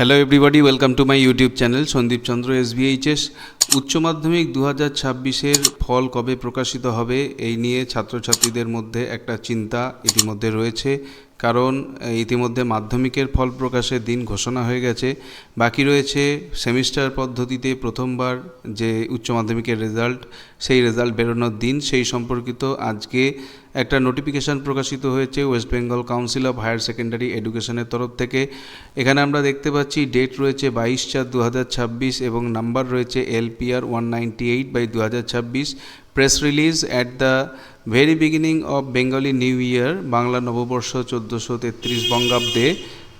Hello everybody, welcome to my YouTube channel Sandip Chandra SBHS. উচ্চ মাধ্যমিক 2026-এর ফল কবে প্রকাশিত হবে এই নিয়ে ছাত্রছাত্রীদের মধ্যে একটা চিন্তা ইতিমধ্যে রয়েছে, কারণ ইতিমধ্যে মাধ্যমিকের ফল প্রকাশের দিন ঘোষণা হয়ে গেছে। বাকি রয়েছে সেমিস্টার পদ্ধতিতে প্রথমবার যে উচ্চ মাধ্যমিকের রেজাল্ট, সেই রেজাল্ট বেরোনোর দিন। সেই সম্পর্কিত আজকে একটা নোটিফিকেশান প্রকাশিত হয়েছে ওয়েস্ট বেঙ্গল কাউন্সিল অফ হায়ার সেকেন্ডারি এডুকেশনের তরফ থেকে। এখানে আমরা দেখতে পাচ্ছি ডেট রয়েছে 22/4/2026 এবং নাম্বার রয়েছে LPR 198/2026। Press release at the very beginning of Bengali new year, Bangla নববর্ষ 1433 বঙ্গাব্দে।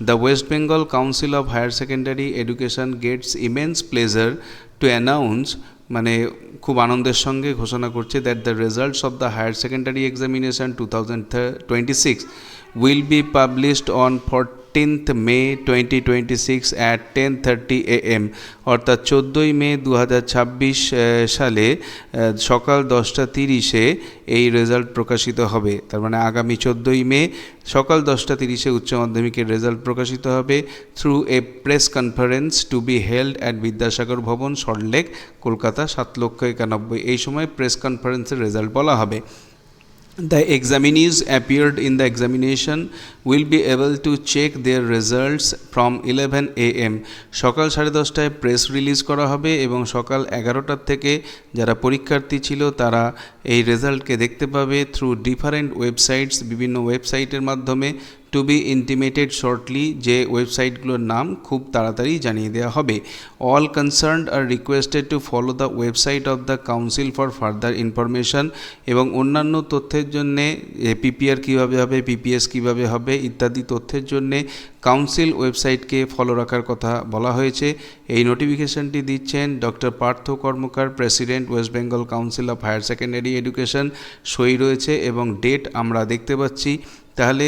The West Bengal Council of Higher Secondary Education gets immense pleasure to announce, মানে খুব আনন্দের সঙ্গে ঘোষণা করছে, that the results of the higher secondary examination 2026 will be published on 14th May 2026 at 10:30 AM, অর্থাৎ 14ই মে 2026 সালে সকাল 10:30-এ এই রেজাল্ট প্রকাশিত হবে। তার মানে আগামী 14ই মে সকাল 10:30-এ উচ্চ মাধ্যমিকের রেজাল্ট প্রকাশিত হবে through a press conference to be held at Vidyasagar Bhavan, Salt Lake, Kolkata 7,91,000। এই সময় প্রেস কনফারেন্সের রেজাল্ট বলা হবে। The examinees appeared in the examination will be able to check their results from 11 AM, সকাল 10:30টায় প্রেস রিলিজ করা হবে এবং সকাল 11টার থেকে যারা পরীক্ষার্থী ছিল তারা এই রেজাল্টকে দেখতে পাবে থ্রু ডিফারেন্ট ওয়েবসাইটস, বিভিন্ন ওয়েবসাইটের মাধ্যমে। টু বি ইন্টিমেটেড শর্টলি, যে ওয়েবসাইটগুলোর নাম খুব তাড়াতাড়ি জানিয়ে দেওয়া হবে। All concerned are requested to follow the website of the council for further information, এবং অন্যান্য তথ্যের জন্যে পিপিআর কীভাবে হবে, পিপিএস কীভাবে হবে ইত্যাদি তথ্যের জন্যে কাউন্সিল ওয়েবসাইটকে ফলো রাখার কথা বলা হয়েছে। এই নোটিফিকেশনটি দিচ্ছেন doctor Partha Karmakar, president West Bengal Council of Higher Secondary Education. সই রয়েছে এবং ডেট আমরা দেখতে পাচ্ছি। তাহলে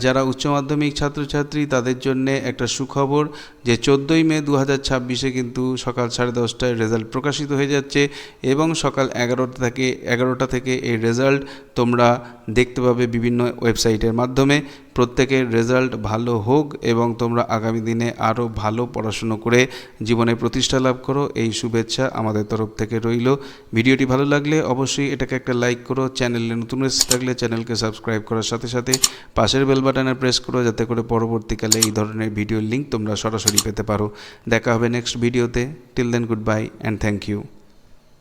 যারা উচ্চ মাধ্যমিক ছাত্রছাত্রী তাদের জন্য একটা সুখবর যে 14ই মে 2026-এ কিন্তু সকাল 10:30টায় রেজাল্ট প্রকাশিত হয়ে যাচ্ছে এবং সকাল 11টা থেকে এই রেজাল্ট তোমরা দেখতে পাবে বিভিন্ন ওয়েবসাইটের মাধ্যমে। প্রত্যেকের রেজাল্ট ভালো হোক এবং তোমরা আগামী দিনে আরও ভালো পড়াশুনো করে জীবনে প্রতিষ্ঠা লাভ করো, এই শুভেচ্ছা আমাদের তরফ থেকে রইল। ভিডিওটি ভালো লাগলে অবশ্যই এটাকে একটা লাইক করো। চ্যানেলে নতুন এসে থাকলে চ্যানেলকে সাবস্ক্রাইব করার সাথে সাথে পাশের বেল বাটনে প্রেস করো, যাতে করে পরবর্তীকালে এই ধরনের ভিডিওর লিঙ্ক তোমরা সরাসরি পেতে পারো। দেখা হবে নেক্সট ভিডিওতে। Till then, goodbye and thank you.